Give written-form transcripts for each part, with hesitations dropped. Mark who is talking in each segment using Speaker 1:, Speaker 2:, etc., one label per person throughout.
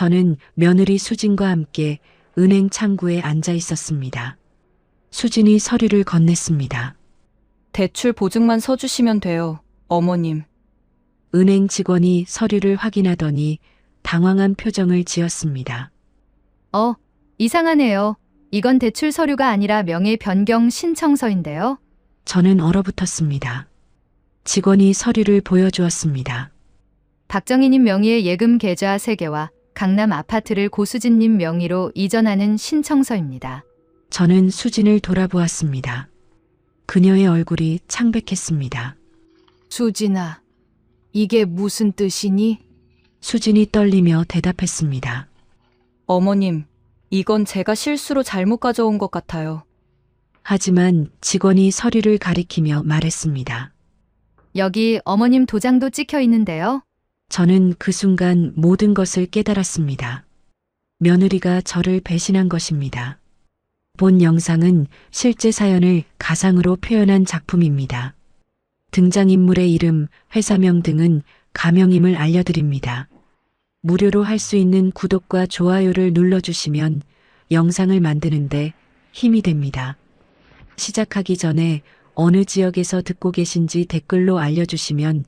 Speaker 1: 저는 며느리 수진과 함께 은행 창구에 앉아 있었습니다. 수진이 서류를 건넸습니다.
Speaker 2: 대출 보증만 서주시면 돼요, 어머님.
Speaker 1: 은행 직원이 서류를 확인하더니 당황한 표정을 지었습니다.
Speaker 3: 이상하네요. 이건 대출 서류가 아니라 명의 변경 신청서인데요.
Speaker 1: 저는 얼어붙었습니다. 직원이 서류를 보여주었습니다.
Speaker 3: 박정희님 명의의 예금 계좌 3개와 강남 아파트를 고수진님 명의로 이전하는 신청서입니다.
Speaker 1: 저는 수진을 돌아보았습니다. 그녀의 얼굴이 창백했습니다.
Speaker 4: 수진아, 이게 무슨 뜻이니?
Speaker 1: 수진이 떨리며 대답했습니다.
Speaker 2: 어머님, 이건 제가 실수로 잘못 가져온 것 같아요.
Speaker 1: 하지만 직원이 서류를 가리키며 말했습니다.
Speaker 3: 여기 어머님 도장도 찍혀 있는데요.
Speaker 1: 저는 그 순간 모든 것을 깨달았습니다. 며느리가 저를 배신한 것입니다. 본 영상은 실제 사연을 가상으로 표현한 작품입니다. 등장인물의 이름, 회사명 등은 가명임을 알려드립니다. 무료로 할 수 있는 구독과 좋아요를 눌러주시면 영상을 만드는데 힘이 됩니다. 시작하기 전에 어느 지역에서 듣고 계신지 댓글로 알려주시면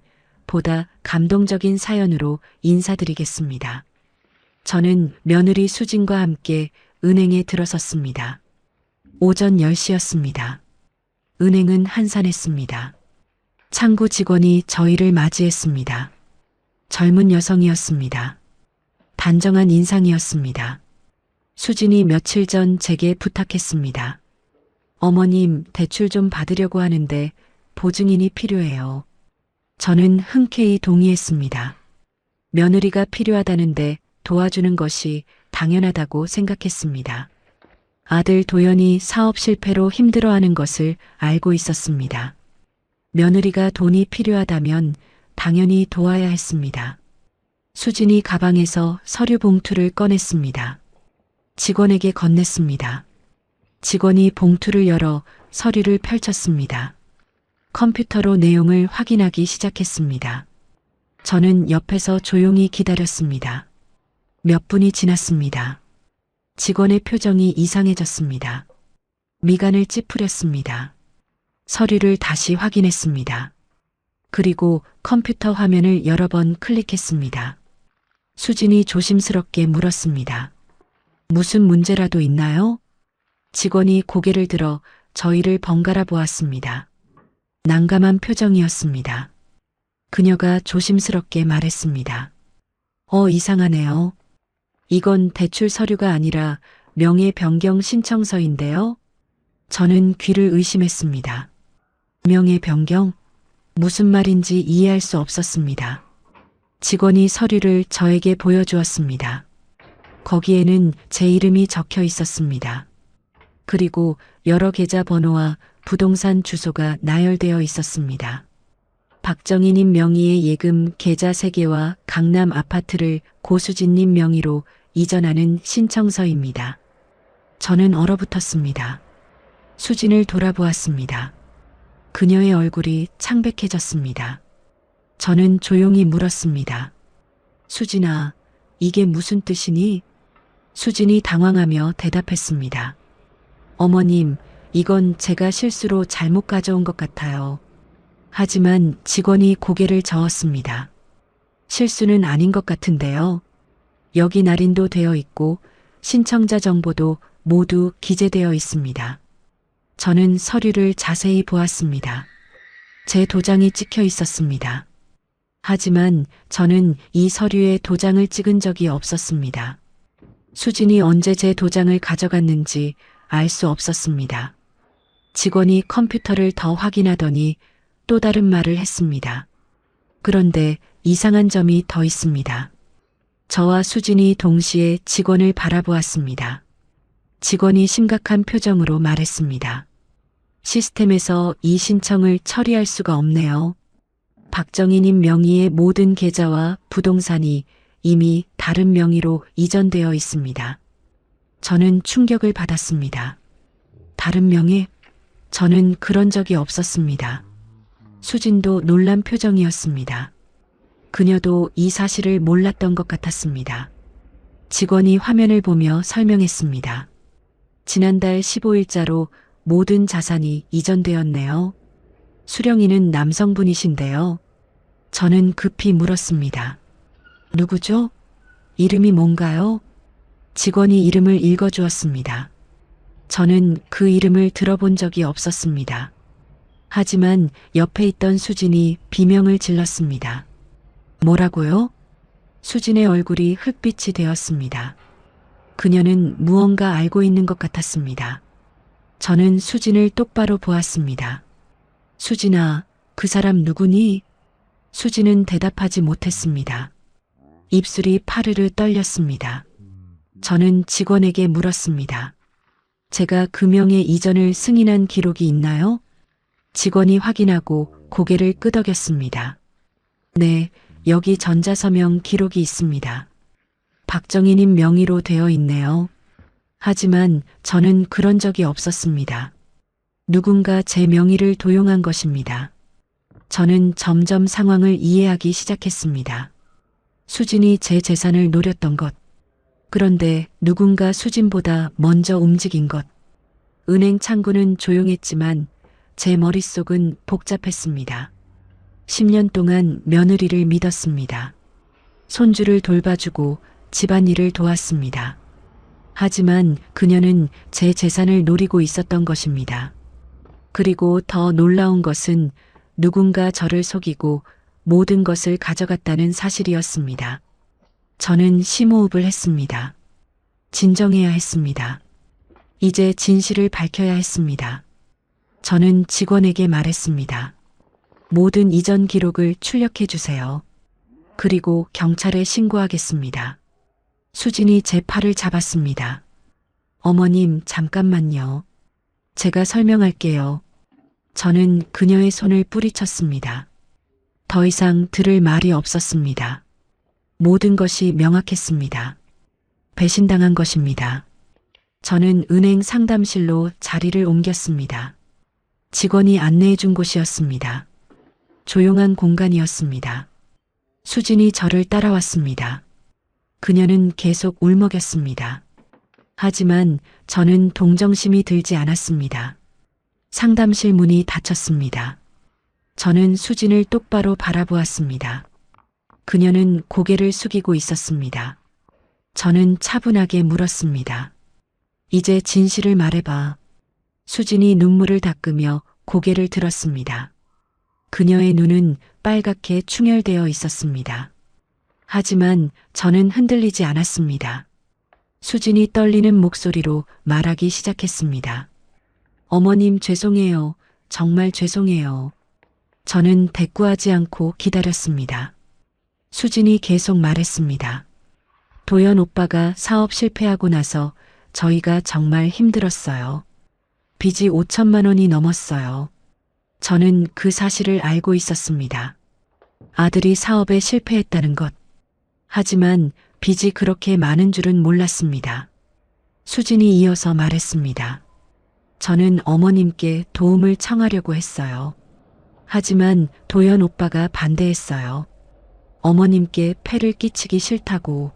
Speaker 1: 보다 감동적인 사연으로 인사드리겠습니다. 저는 며느리 수진과 함께 은행에 들어섰습니다. 오전 10시였습니다. 은행은 한산했습니다. 창구 직원이 저희를 맞이했습니다. 젊은 여성이었습니다. 단정한 인상이었습니다. 수진이 며칠 전 제게 부탁했습니다. 어머님, 대출 좀 받으려고 하는데 보증인이 필요해요. 저는 흔쾌히 동의했습니다. 며느리가 필요하다는데 도와주는 것이 당연하다고 생각했습니다. 아들 도연이 사업 실패로 힘들어하는 것을 알고 있었습니다. 며느리가 돈이 필요하다면 당연히 도와야 했습니다. 수진이 가방에서 서류 봉투를 꺼냈습니다. 직원에게 건넸습니다. 직원이 봉투를 열어 서류를 펼쳤습니다. 컴퓨터로 내용을 확인하기 시작했습니다. 저는 옆에서 조용히 기다렸습니다. 몇 분이 지났습니다. 직원의 표정이 이상해졌습니다. 미간을 찌푸렸습니다. 서류를 다시 확인했습니다. 그리고 컴퓨터 화면을 여러 번 클릭했습니다. 수진이 조심스럽게 물었습니다. 무슨 문제라도 있나요? 직원이 고개를 들어 저희를 번갈아 보았습니다. 난감한 표정이었습니다. 그녀가 조심스럽게 말했습니다. 이상하네요. 이건 대출 서류가 아니라 명의 변경 신청서인데요. 저는 귀를 의심했습니다. 명의 변경? 무슨 말인지 이해할 수 없었습니다. 직원이 서류를 저에게 보여주었습니다. 거기에는 제 이름이 적혀 있었습니다. 그리고 여러 계좌 번호와 부동산 주소가 나열되어 있었습니다. 박정희님 명의의 예금 계좌 3개와 강남 아파트를 고수진님 명의로 이전하는 신청서입니다. 저는 얼어붙었습니다. 수진을 돌아보았습니다. 그녀의 얼굴이 창백해졌습니다. 저는 조용히 물었습니다. 수진아, 이게 무슨 뜻이니? 수진이 당황하며 대답했습니다. 어머님, 이건 제가 실수로 잘못 가져온 것 같아요. 하지만 직원이 고개를 저었습니다. 실수는 아닌 것 같은데요. 여기 날인도 되어 있고 신청자 정보도 모두 기재되어 있습니다. 저는 서류를 자세히 보았습니다. 제 도장이 찍혀 있었습니다. 하지만 저는 이 서류에 도장을 찍은 적이 없었습니다. 수진이 언제 제 도장을 가져갔는지 알 수 없었습니다. 직원이 컴퓨터를 더 확인하더니 또 다른 말을 했습니다. 그런데 이상한 점이 더 있습니다. 저와 수진이 동시에 직원을 바라보았습니다. 직원이 심각한 표정으로 말했습니다. 시스템에서 이 신청을 처리할 수가 없네요. 박정희님 명의의 모든 계좌와 부동산이 이미 다른 명의로 이전되어 있습니다. 저는 충격을 받았습니다. 다른 명의? 저는 그런 적이 없었습니다. 수진도 놀란 표정이었습니다. 그녀도 이 사실을 몰랐던 것 같았습니다. 직원이 화면을 보며 설명했습니다. 지난달 15일자로 모든 자산이 이전되었네요. 수령이는 남성분이신데요. 저는 급히 물었습니다. 누구죠? 이름이 뭔가요? 직원이 이름을 읽어주었습니다. 저는 그 이름을 들어본 적이 없었습니다. 하지만 옆에 있던 수진이 비명을 질렀습니다. 뭐라고요? 수진의 얼굴이 흑빛이 되었습니다. 그녀는 무언가 알고 있는 것 같았습니다. 저는 수진을 똑바로 보았습니다. 수진아, 그 사람 누구니? 수진은 대답하지 못했습니다. 입술이 파르르 떨렸습니다. 저는 직원에게 물었습니다. 제가 금형의 이전을 승인한 기록이 있나요? 직원이 확인하고 고개를 끄덕였습니다. 네, 여기 전자서명 기록이 있습니다. 박정희님 명의로 되어 있네요. 하지만 저는 그런 적이 없었습니다. 누군가 제 명의를 도용한 것입니다. 저는 점점 상황을 이해하기 시작했습니다. 수진이 제 재산을 노렸던 것. 그런데 누군가 수진보다 먼저 움직인 것. 은행 창구는 조용했지만 제 머릿속은 복잡했습니다. 10년 동안 며느리를 믿었습니다. 손주를 돌봐주고 집안일을 도왔습니다. 하지만 그녀는 제 재산을 노리고 있었던 것입니다. 그리고 더 놀라운 것은 누군가 저를 속이고 모든 것을 가져갔다는 사실이었습니다. 저는 심호흡을 했습니다. 진정해야 했습니다. 이제 진실을 밝혀야 했습니다. 저는 직원에게 말했습니다. 모든 이전 기록을 출력해 주세요. 그리고 경찰에 신고하겠습니다. 수진이 제 팔을 잡았습니다. 어머님, 잠깐만요. 제가 설명할게요. 저는 그녀의 손을 뿌리쳤습니다. 더 이상 들을 말이 없었습니다. 모든 것이 명확했습니다. 배신당한 것입니다. 저는 은행 상담실로 자리를 옮겼습니다. 직원이 안내해 준 곳이었습니다. 조용한 공간이었습니다. 수진이 저를 따라왔습니다. 그녀는 계속 울먹였습니다. 하지만 저는 동정심이 들지 않았습니다. 상담실 문이 닫혔습니다. 저는 수진을 똑바로 바라보았습니다. 그녀는 고개를 숙이고 있었습니다. 저는 차분하게 물었습니다. 이제 진실을 말해봐. 수진이 눈물을 닦으며 고개를 들었습니다. 그녀의 눈은 빨갛게 충혈되어 있었습니다. 하지만 저는 흔들리지 않았습니다. 수진이 떨리는 목소리로 말하기 시작했습니다. 어머님, 죄송해요. 정말 죄송해요. 저는 대꾸하지 않고 기다렸습니다. 수진이 계속 말했습니다. 도연 오빠가 사업 실패하고 나서 저희가 정말 힘들었어요. 빚이 5천만 원이 넘었어요. 저는 그 사실을 알고 있었습니다. 아들이 사업에 실패했다는 것. 하지만 빚이 그렇게 많은 줄은 몰랐습니다. 수진이 이어서 말했습니다. 저는 어머님께 도움을 청하려고 했어요. 하지만 도연 오빠가 반대했어요. 어머님께 폐를 끼치기 싫다고.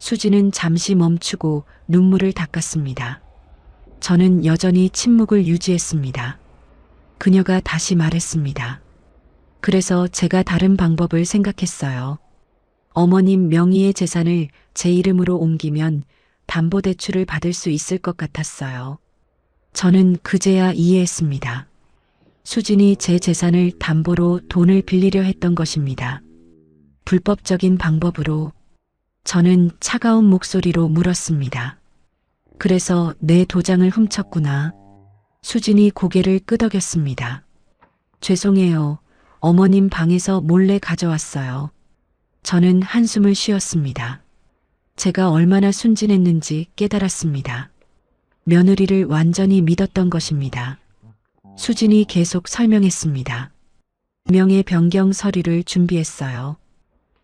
Speaker 1: 수진은 잠시 멈추고 눈물을 닦았습니다. 저는 여전히 침묵을 유지했습니다. 그녀가 다시 말했습니다. 그래서 제가 다른 방법을 생각했어요. 어머님 명의의 재산을 제 이름으로 옮기면 담보대출을 받을 수 있을 것 같았어요. 저는 그제야 이해했습니다. 수진이 제 재산을 담보로 돈을 빌리려 했던 것입니다. 불법적인 방법으로. 저는 차가운 목소리로 물었습니다. 그래서 내 도장을 훔쳤구나. 수진이 고개를 끄덕였습니다. 죄송해요. 어머님 방에서 몰래 가져왔어요. 저는 한숨을 쉬었습니다. 제가 얼마나 순진했는지 깨달았습니다. 며느리를 완전히 믿었던 것입니다. 수진이 계속 설명했습니다. 명의 변경 서류를 준비했어요.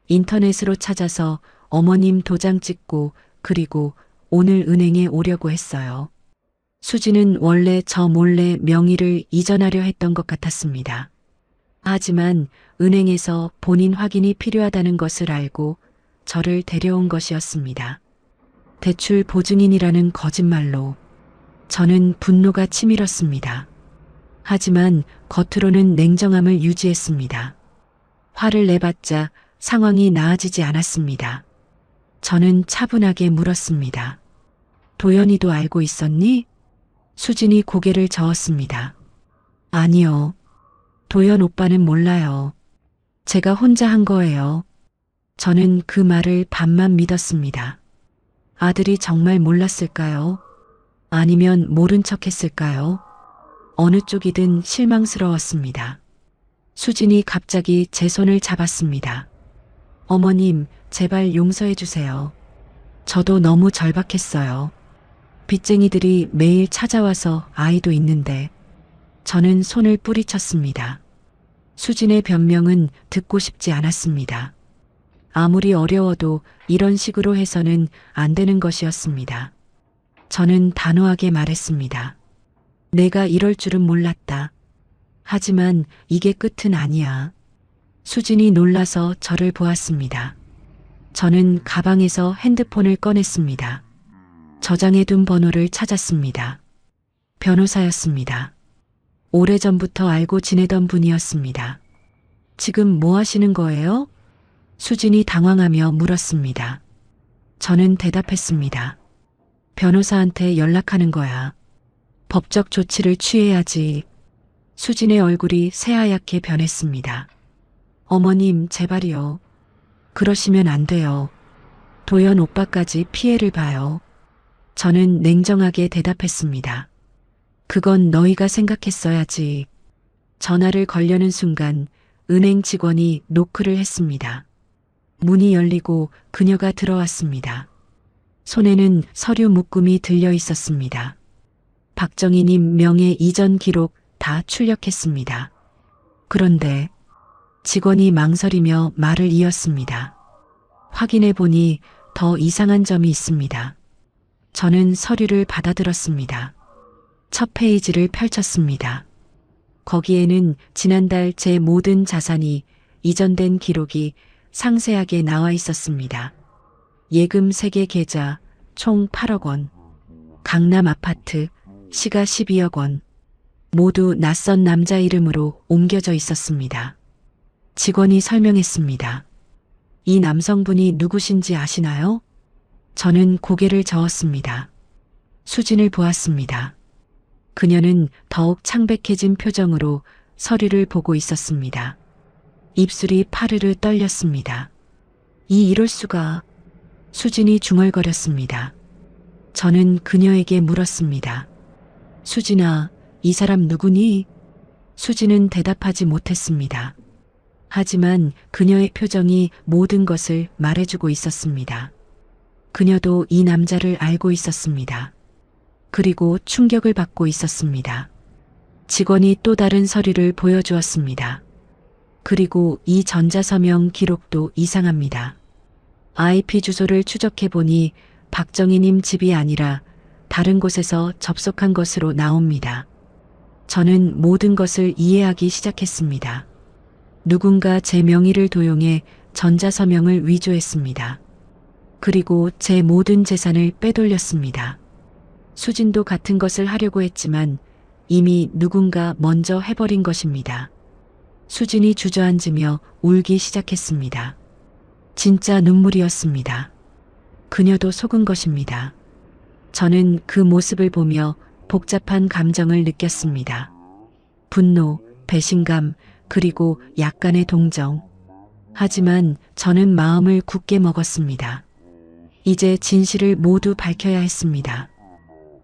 Speaker 1: 인터넷으로 찾아서 어머님 도장 찍고 그리고 오늘 은행에 오려고 했어요. 수진은 원래 저 몰래 명의를 이전하려 했던 것 같았습니다. 하지만 은행에서 본인 확인이 필요하다는 것을 알고 저를 데려온 것이었습니다. 대출 보증인이라는 거짓말로 저는 분노가 치밀었습니다. 하지만 겉으로는 냉정함을 유지했습니다. 화를 내봤자 상황이 나아지지 않았습니다. 저는 차분하게 물었습니다. 도연이도 알고 있었니? 수진이 고개를 저었습니다. 아니요. 도연 오빠는 몰라요. 제가 혼자 한 거예요. 저는 그 말을 반만 믿었습니다. 아들이 정말 몰랐을까요? 아니면 모른 척 했을까요? 어느 쪽이든 실망스러웠습니다. 수진이 갑자기 제 손을 잡았습니다. 어머님, 제발 용서해 주세요. 저도 너무 절박했어요. 빚쟁이들이 매일 찾아와서 아이도 있는데 저는 손을 뿌리쳤습니다. 수진의 변명은 듣고 싶지 않았습니다. 아무리 어려워도 이런 식으로 해서는 안 되는 것이었습니다. 저는 단호하게 말했습니다. 내가 이럴 줄은 몰랐다. 하지만 이게 끝은 아니야. 수진이 놀라서 저를 보았습니다. 저는 가방에서 핸드폰을 꺼냈습니다. 저장해둔 번호를 찾았습니다. 변호사였습니다. 오래전부터 알고 지내던 분이었습니다. 지금 뭐 하시는 거예요? 수진이 당황하며 물었습니다. 저는 대답했습니다. 변호사한테 연락하는 거야. 법적 조치를 취해야지. 수진의 얼굴이 새하얗게 변했습니다. 어머님, 제발이요. 그러시면 안 돼요. 도연 오빠까지 피해를 봐요. 저는 냉정하게 대답했습니다. 그건 너희가 생각했어야지. 전화를 걸려는 순간 은행 직원이 노크를 했습니다. 문이 열리고 그녀가 들어왔습니다. 손에는 서류 묶음이 들려 있었습니다. 박정희님 명의 이전 기록 다 출력했습니다. 그런데 직원이 망설이며 말을 이었습니다. 확인해 보니 더 이상한 점이 있습니다. 저는 서류를 받아들었습니다. 첫 페이지를 펼쳤습니다. 거기에는 지난달 제 모든 자산이 이전된 기록이 상세하게 나와 있었습니다. 예금 3개 계좌 총 8억 원, 강남 아파트 시가 12억 원, 모두 낯선 남자 이름으로 옮겨져 있었습니다. 직원이 설명했습니다. 이 남성분이 누구신지 아시나요? 저는 고개를 저었습니다. 수진을 보았습니다. 그녀는 더욱 창백해진 표정으로 서류를 보고 있었습니다. 입술이 파르르 떨렸습니다. 이럴 수가. 수진이 중얼거렸습니다. 저는 그녀에게 물었습니다. 수진아, 이 사람 누구니? 수진은 대답하지 못했습니다. 하지만 그녀의 표정이 모든 것을 말해주고 있었습니다. 그녀도 이 남자를 알고 있었습니다. 그리고 충격을 받고 있었습니다. 직원이 또 다른 서류를 보여주었습니다. 그리고 이 전자서명 기록도 이상합니다. IP 주소를 추적해보니 박정희님 집이 아니라 다른 곳에서 접속한 것으로 나옵니다. 저는 모든 것을 이해하기 시작했습니다. 누군가 제 명의를 도용해 전자서명을 위조했습니다. 그리고 제 모든 재산을 빼돌렸습니다. 수진도 같은 것을 하려고 했지만 이미 누군가 먼저 해버린 것입니다. 수진이 주저앉으며 울기 시작했습니다. 진짜 눈물이었습니다. 그녀도 속은 것입니다. 저는 그 모습을 보며 복잡한 감정을 느꼈습니다. 분노, 배신감, 그리고 약간의 동정. 하지만 저는 마음을 굳게 먹었습니다. 이제 진실을 모두 밝혀야 했습니다.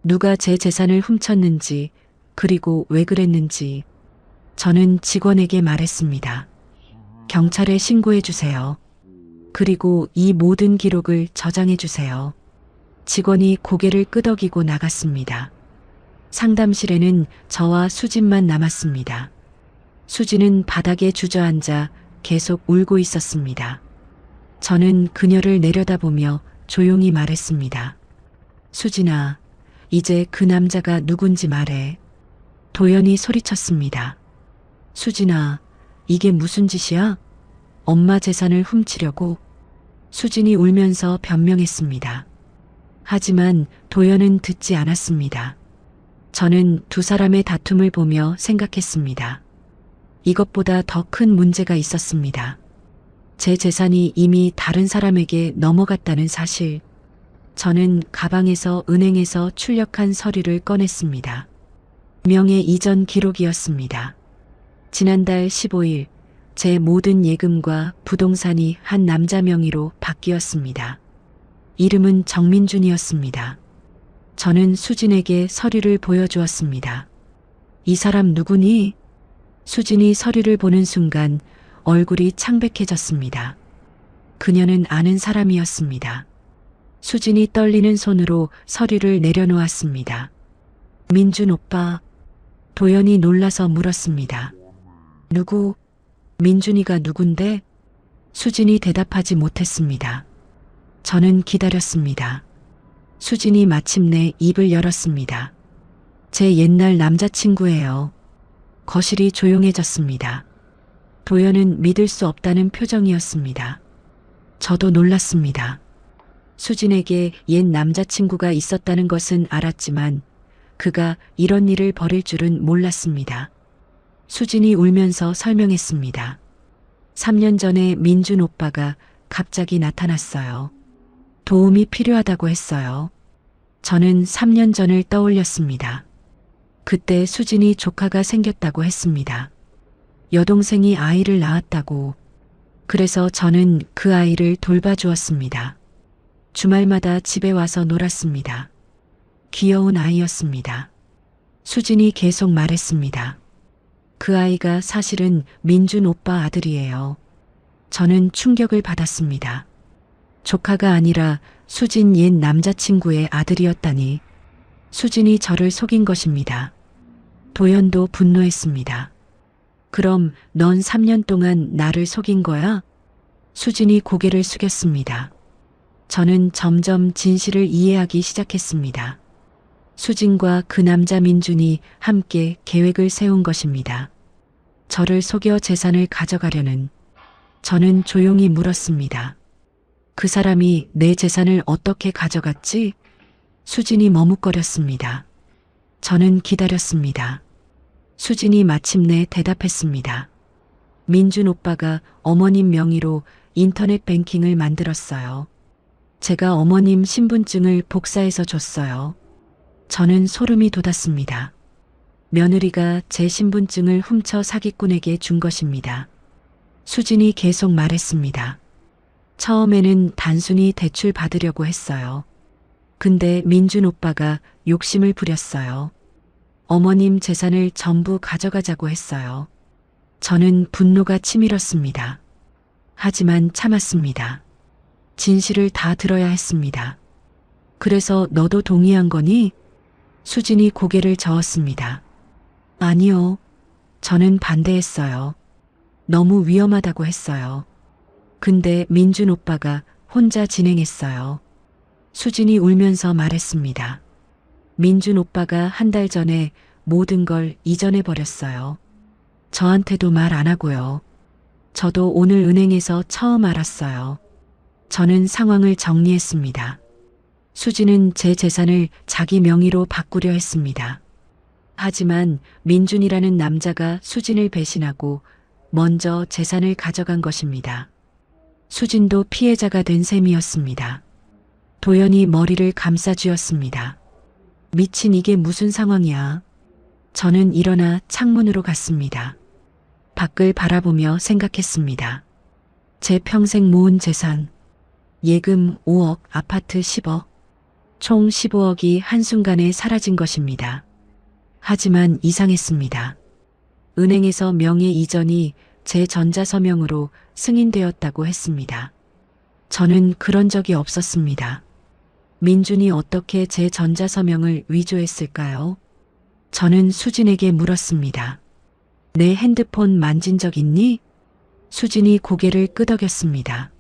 Speaker 1: 누가 제 재산을 훔쳤는지, 그리고 왜 그랬는지. 저는 직원에게 말했습니다. 경찰에 신고해 주세요. 그리고 이 모든 기록을 저장해 주세요. 직원이 고개를 끄덕이고 나갔습니다. 상담실에는 저와 수진만 남았습니다. 수진은 바닥에 주저앉아 계속 울고 있었습니다. 저는 그녀를 내려다보며 조용히 말했습니다. 수진아, 이제 그 남자가 누군지 말해. 도연이 소리쳤습니다. 수진아, 이게 무슨 짓이야? 엄마 재산을 훔치려고? 수진이 울면서 변명했습니다. 하지만 도연은 듣지 않았습니다. 저는 두 사람의 다툼을 보며 생각했습니다. 이것보다 더 큰 문제가 있었습니다. 제 재산이 이미 다른 사람에게 넘어갔다는 사실. 저는 가방에서 은행에서 출력한 서류를 꺼냈습니다. 명예 이전 기록이었습니다. 지난달 15일 제 모든 예금과 부동산이 한 남자 명의로 바뀌었습니다. 이름은 정민준이었습니다. 저는 수진에게 서류를 보여주었습니다. 이 사람 누구니? 수진이 서류를 보는 순간 얼굴이 창백해졌습니다. 그녀는 아는 사람이었습니다. 수진이 떨리는 손으로 서류를 내려놓았습니다. 민준 오빠. 도연이 놀라서 물었습니다. 누구? 민준이가 누군데? 수진이 대답하지 못했습니다. 저는 기다렸습니다. 수진이 마침내 입을 열었습니다. 제 옛날 남자친구예요. 거실이 조용해졌습니다. 도연은 믿을 수 없다는 표정이었습니다. 저도 놀랐습니다. 수진에게 옛 남자친구가 있었다는 것은 알았지만 그가 이런 일을 벌일 줄은 몰랐습니다. 수진이 울면서 설명했습니다. 3년 전에 민준 오빠가 갑자기 나타났어요. 도움이 필요하다고 했어요. 저는 3년 전을 떠올렸습니다. 그때 수진이 조카가 생겼다고 했습니다. 여동생이 아이를 낳았다고. 그래서 저는 그 아이를 돌봐주었습니다. 주말마다 집에 와서 놀았습니다. 귀여운 아이였습니다. 수진이 계속 말했습니다. 그 아이가 사실은 민준 오빠 아들이에요. 저는 충격을 받았습니다. 조카가 아니라 수진 옛 남자친구의 아들이었다니. 수진이 저를 속인 것입니다. 도연도 분노했습니다. 그럼 넌 3년 동안 나를 속인 거야? 수진이 고개를 숙였습니다. 저는 점점 진실을 이해하기 시작했습니다. 수진과 그 남자 민준이 함께 계획을 세운 것입니다. 저를 속여 재산을 가져가려는. 저는 조용히 물었습니다. 그 사람이 내 재산을 어떻게 가져갔지? 수진이 머뭇거렸습니다. 저는 기다렸습니다. 수진이 마침내 대답했습니다. 민준 오빠가 어머님 명의로 인터넷 뱅킹을 만들었어요. 제가 어머님 신분증을 복사해서 줬어요. 저는 소름이 돋았습니다. 며느리가 제 신분증을 훔쳐 사기꾼에게 준 것입니다. 수진이 계속 말했습니다. 처음에는 단순히 대출 받으려고 했어요. 근데 민준 오빠가 욕심을 부렸어요. 어머님 재산을 전부 가져가자고 했어요. 저는 분노가 치밀었습니다. 하지만 참았습니다. 진실을 다 들어야 했습니다. 그래서 너도 동의한 거니? 수진이 고개를 저었습니다. 아니요. 저는 반대했어요. 너무 위험하다고 했어요. 근데 민준 오빠가 혼자 진행했어요. 수진이 울면서 말했습니다. 민준 오빠가 한 달 전에 모든 걸 이전해 버렸어요. 저한테도 말 안 하고요. 저도 오늘 은행에서 처음 알았어요. 저는 상황을 정리했습니다. 수진은 제 재산을 자기 명의로 바꾸려 했습니다. 하지만 민준이라는 남자가 수진을 배신하고 먼저 재산을 가져간 것입니다. 수진도 피해자가 된 셈이었습니다. 도연이 머리를 감싸쥐었습니다. 미친, 이게 무슨 상황이야. 저는 일어나 창문으로 갔습니다. 밖을 바라보며 생각했습니다. 제 평생 모은 재산, 예금 5억, 아파트 10억, 총 15억이 한순간에 사라진 것입니다. 하지만 이상했습니다. 은행에서 명의 이전이 제 전자서명으로 승인되었다고 했습니다. 저는 그런 적이 없었습니다. 민준이 어떻게 제 전자서명을 위조했을까요? 저는 수진에게 물었습니다. 내 핸드폰 만진 적 있니? 수진이 고개를 끄덕였습니다.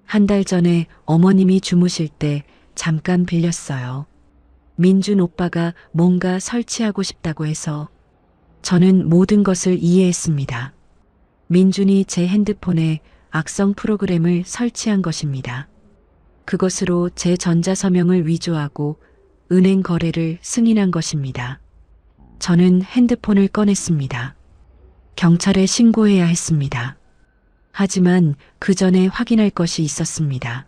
Speaker 1: 한 달 전에 어머님이 주무실 때 잠깐 빌렸어요. 민준 오빠가 뭔가 설치하고 싶다고 해서. 저는 모든 것을 이해했습니다. 민준이 제 핸드폰에 악성 프로그램을 설치한 것입니다. 그것으로 제 전자서명을 위조하고 은행 거래를 승인한 것입니다. 저는 핸드폰을 꺼냈습니다. 경찰에 신고해야 했습니다. 하지만 그 전에 확인할 것이 있었습니다.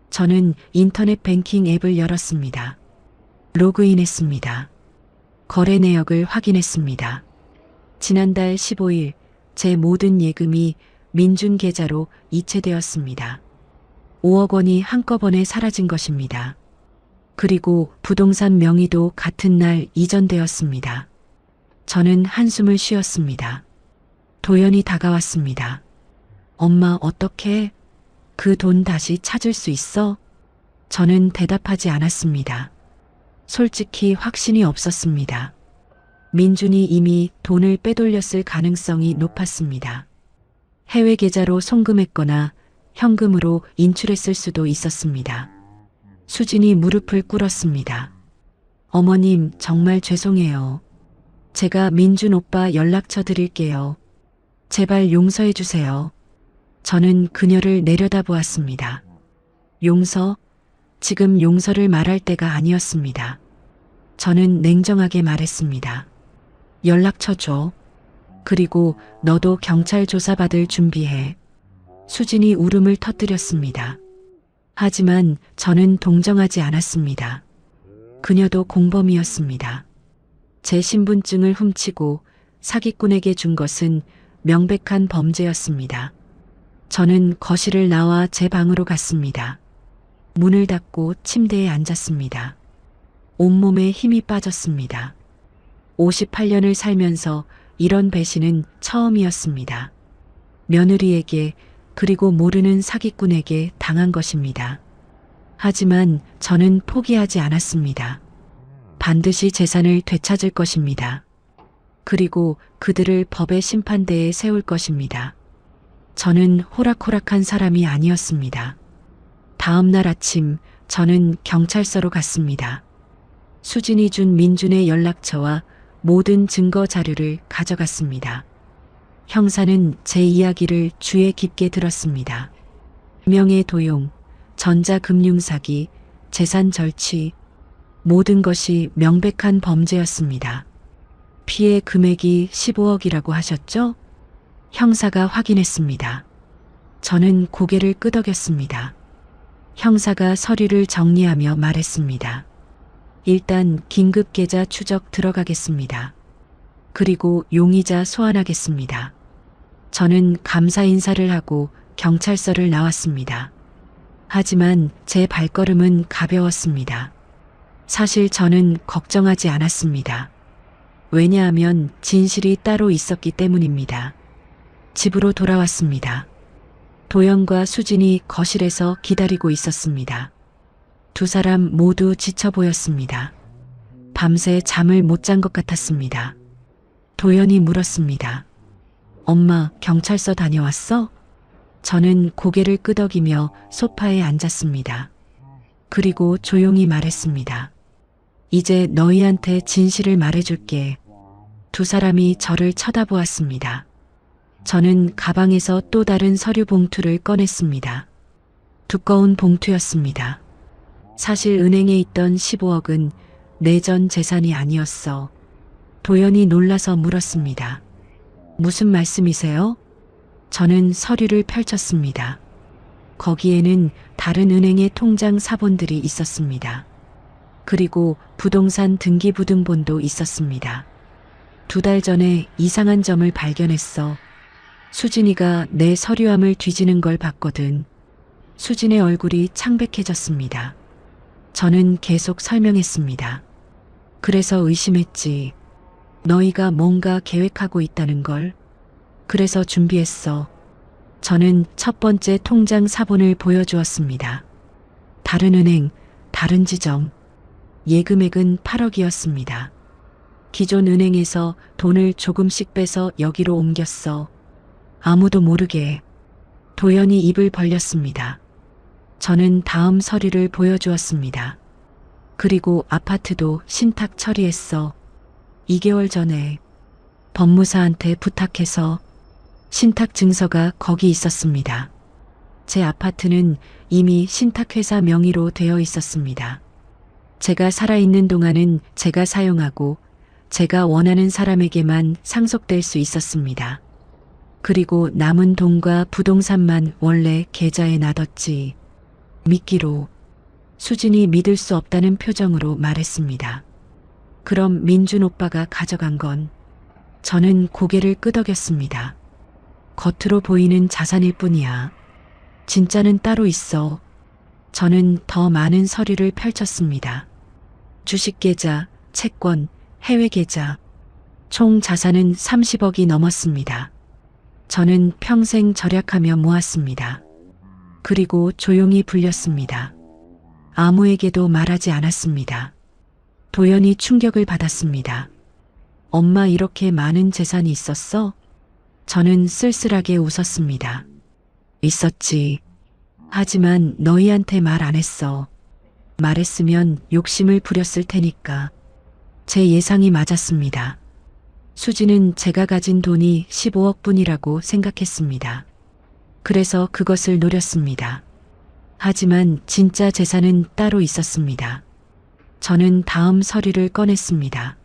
Speaker 1: 저는 인터넷 뱅킹 앱을 열었습니다. 로그인했습니다. 거래 내역을 확인했습니다. 지난달 15일 제 모든 예금이 민준 계좌로 이체되었습니다. 5억 원이 한꺼번에 사라진 것입니다. 그리고 부동산 명의도 같은 날 이전되었습니다. 저는 한숨을 쉬었습니다. 도연이 다가왔습니다. 엄마, 어떻게 그 돈 다시 찾을 수 있어? 저는 대답하지 않았습니다. 솔직히 확신이 없었습니다. 민준이 이미 돈을 빼돌렸을 가능성이 높았습니다. 해외 계좌로 송금했거나 현금으로 인출했을 수도 있었습니다. 수진이 무릎을 꿇었습니다. 어머님, 정말 죄송해요. 제가 민준 오빠 연락처 드릴게요. 제발 용서해 주세요. 저는 그녀를 내려다보았습니다. 용서? 지금 용서를 말할 때가 아니었습니다. 저는 냉정하게 말했습니다. 연락처 줘. 그리고 너도 경찰 조사받을 준비해. 수진이 울음을 터뜨렸습니다. 하지만 저는 동정하지 않았습니다. 그녀도 공범이었습니다. 제 신분증을 훔치고 사기꾼에게 준 것은 명백한 범죄였습니다. 저는 거실을 나와 제 방으로 갔습니다. 문을 닫고 침대에 앉았습니다. 온몸에 힘이 빠졌습니다. 58년을 살면서 이런 배신은 처음이었습니다. 며느리에게, 그리고 모르는 사기꾼에게 당한 것입니다. 하지만 저는 포기하지 않았습니다. 반드시 재산을 되찾을 것입니다. 그리고 그들을 법의 심판대에 세울 것입니다. 저는 호락호락한 사람이 아니었습니다. 다음 날 아침 저는 경찰서로 갔습니다. 수진이 준 민준의 연락처와 모든 증거 자료를 가져갔습니다. 형사는 제 이야기를 주의 깊게 들었습니다. 명예 도용, 전자금융사기, 재산 절취, 모든 것이 명백한 범죄였습니다. 피해 금액이 15억이라고 하셨죠? 형사가 확인했습니다. 저는 고개를 끄덕였습니다. 형사가 서류를 정리하며 말했습니다. 일단 긴급 계좌 추적 들어가겠습니다. 그리고 용의자 소환하겠습니다. 저는 감사 인사를 하고 경찰서를 나왔습니다. 하지만 제 발걸음은 가벼웠습니다. 사실 저는 걱정하지 않았습니다. 왜냐하면 진실이 따로 있었기 때문입니다. 집으로 돌아왔습니다. 도연과 수진이 거실에서 기다리고 있었습니다. 두 사람 모두 지쳐 보였습니다. 밤새 잠을 못 잔 것 같았습니다. 도연이 물었습니다. 엄마, 경찰서 다녀왔어? 저는 고개를 끄덕이며 소파에 앉았습니다. 그리고 조용히 말했습니다. 이제 너희한테 진실을 말해줄게. 두 사람이 저를 쳐다보았습니다. 저는 가방에서 또 다른 서류 봉투를 꺼냈습니다. 두꺼운 봉투였습니다. 사실 은행에 있던 15억은 내 전 재산이 아니었어. 도연이 놀라서 물었습니다. 무슨 말씀이세요? 저는 서류를 펼쳤습니다. 거기에는 다른 은행의 통장 사본들이 있었습니다. 그리고 부동산 등기부등본도 있었습니다. 2달 전에 이상한 점을 발견했어. 수진이가 내 서류함을 뒤지는 걸 봤거든. 수진의 얼굴이 창백해졌습니다. 저는 계속 설명했습니다. 그래서 의심했지. 너희가 뭔가 계획하고 있다는 걸. 그래서 준비했어. 저는 첫 번째 통장 사본을 보여주었습니다. 다른 은행, 다른 지점. 예금액은 8억이었습니다. 기존 은행에서 돈을 조금씩 빼서 여기로 옮겼어. 아무도 모르게. 도연이 입을 벌렸습니다. 저는 다음 서류를 보여주었습니다. 그리고 아파트도 신탁 처리했어. 2개월 전에 법무사한테 부탁해서 신탁 증서가 거기 있었습니다. 제 아파트는 이미 신탁회사 명의로 되어 있었습니다. 제가 살아있는 동안은 제가 사용하고 제가 원하는 사람에게만 상속될 수 있었습니다. 그리고 남은 돈과 부동산만 원래 계좌에 놔뒀지. 믿기로. 수진이 믿을 수 없다는 표정으로 말했습니다. 그럼 민준 오빠가 가져간 건? 저는 고개를 끄덕였습니다. 겉으로 보이는 자산일 뿐이야. 진짜는 따로 있어. 저는 더 많은 서류를 펼쳤습니다. 주식계좌, 채권, 해외계좌. 총 자산은 30억이 넘었습니다. 저는 평생 절약하며 모았습니다. 그리고 조용히 불렸습니다. 아무에게도 말하지 않았습니다. 도연이 충격을 받았습니다. 엄마 이렇게 많은 재산이 있었어? 저는 쓸쓸하게 웃었습니다. 있었지. 하지만 너희한테 말 안 했어. 말했으면 욕심을 부렸을 테니까. 제 예상이 맞았습니다. 수지는 제가 가진 돈이 15억 뿐이라고 생각했습니다. 그래서 그것을 노렸습니다. 하지만 진짜 재산은 따로 있었습니다. 저는 다음 서류를 꺼냈습니다.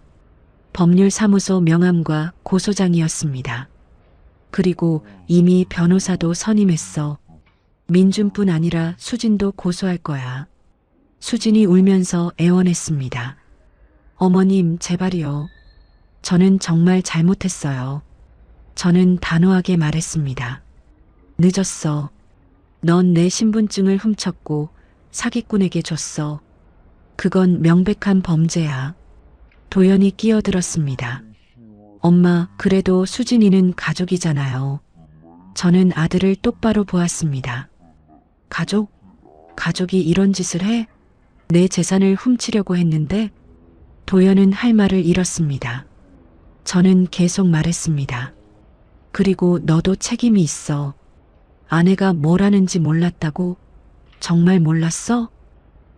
Speaker 1: 법률사무소 명함과 고소장이었습니다. 그리고 이미 변호사도 선임했어. 민준뿐 아니라 수진도 고소할 거야. 수진이 울면서 애원했습니다. 어머님, 제발이요. 저는 정말 잘못했어요. 저는 단호하게 말했습니다. 늦었어. 넌 내 신분증을 훔쳤고 사기꾼에게 줬어. 그건 명백한 범죄야. 도연이 끼어들었습니다. 엄마, 그래도 수진이는 가족이잖아요. 저는 아들을 똑바로 보았습니다. 가족? 가족이 이런 짓을 해? 내 재산을 훔치려고 했는데? 도연은 할 말을 잃었습니다. 저는 계속 말했습니다. 그리고 너도 책임이 있어. 아내가 뭘 하는지 몰랐다고? 정말 몰랐어?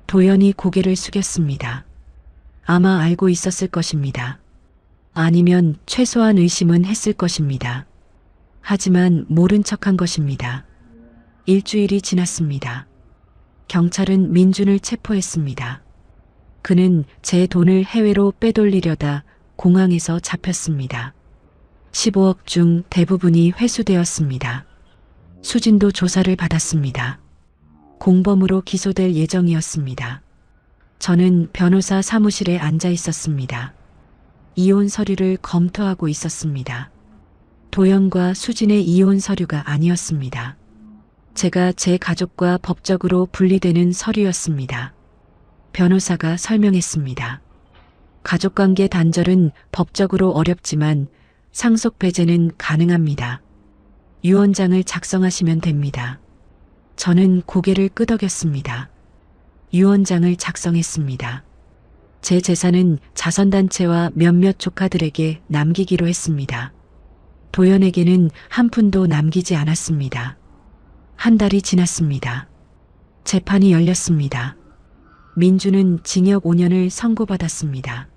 Speaker 1: 도연이 고개를 숙였습니다. 아마 알고 있었을 것입니다. 아니면 최소한 의심은 했을 것입니다. 하지만 모른 척한 것입니다. 일주일이 지났습니다. 경찰은 민준을 체포했습니다. 그는 제 돈을 해외로 빼돌리려다 공항에서 잡혔습니다. 15억 중 대부분이 회수되었습니다. 수진도 조사를 받았습니다. 공범으로 기소될 예정이었습니다. 저는 변호사 사무실에 앉아 있었습니다. 이혼 서류를 검토하고 있었습니다. 도연과 수진의 이혼 서류가 아니었습니다. 제가 제 가족과 법적으로 분리되는 서류였습니다. 변호사가 설명했습니다. 가족관계 단절은 법적으로 어렵지만 상속 배제는 가능합니다. 유언장을 작성하시면 됩니다. 저는 고개를 끄덕였습니다. 유언장을 작성했습니다. 제 재산은 자선단체와 몇몇 조카들에게 남기기로 했습니다. 도연에게는 한 푼도 남기지 않았습니다. 한 달이 지났습니다. 재판이 열렸습니다. 민주는 징역 5년을 선고받았습니다.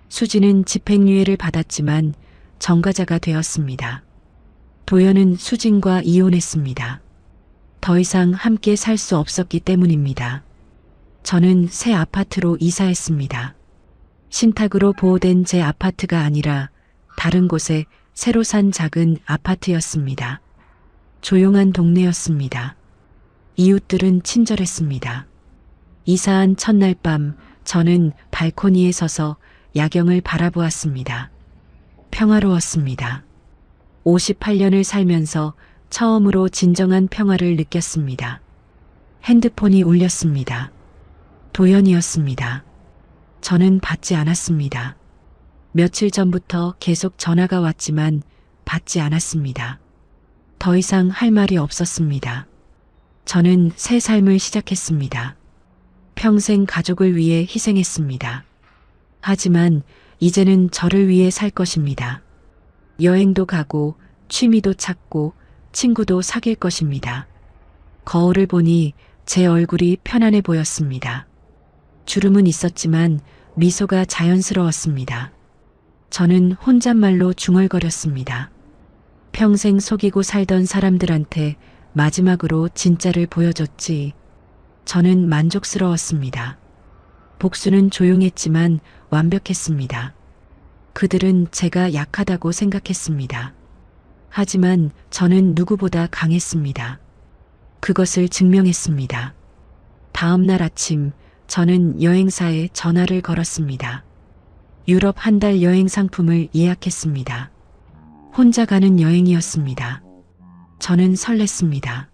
Speaker 1: 수지는 집행유예를 받았지만 전과자가 되었습니다. 도연은 수진과 이혼했습니다. 더 이상 함께 살 수 없었기 때문입니다. 저는 새 아파트로 이사했습니다. 신탁으로 보호된 제 아파트가 아니라 다른 곳에 새로 산 작은 아파트였습니다. 조용한 동네였습니다. 이웃들은 친절했습니다. 이사한 첫날 밤 저는 발코니에 서서 야경을 바라보았습니다. 평화로웠습니다. 58년을 살면서 처음으로 진정한 평화를 느꼈습니다. 핸드폰이 울렸습니다. 도연이었습니다. 저는 받지 않았습니다. 며칠 전부터 계속 전화가 왔지만 받지 않았습니다. 더 이상 할 말이 없었습니다. 저는 새 삶을 시작했습니다. 평생 가족을 위해 희생했습니다. 하지만 이제는 저를 위해 살 것입니다. 여행도 가고 취미도 찾고 친구도 사귈 것입니다. 거울을 보니 제 얼굴이 편안해 보였습니다. 주름은 있었지만 미소가 자연스러웠습니다. 저는 혼잣말로 중얼거렸습니다. 평생 속이고 살던 사람들한테 마지막으로 진짜를 보여줬지. 저는 만족스러웠습니다. 복수는 조용했지만 완벽했습니다. 그들은 제가 약하다고 생각했습니다. 하지만 저는 누구보다 강했습니다. 그것을 증명했습니다. 다음 날 아침 저는 여행사에 전화를 걸었습니다. 유럽 한 달 여행 상품을 예약했습니다. 혼자 가는 여행이었습니다. 저는 설렜습니다.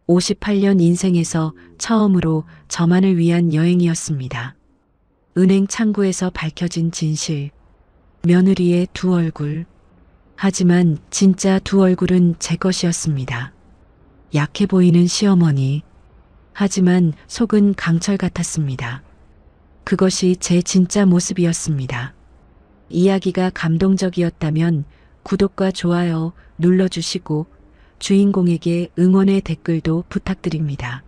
Speaker 1: 58년 인생에서 처음으로 저만을 위한 여행이었습니다. 은행 창구에서 밝혀진 진실. 며느리의 두 얼굴. 하지만 진짜 두 얼굴은 제 것이었습니다. 약해 보이는 시어머니. 하지만 속은 강철 같았습니다. 그것이 제 진짜 모습이었습니다. 이야기가 감동적이었다면 구독과 좋아요 눌러주시고 주인공에게 응원의 댓글도 부탁드립니다.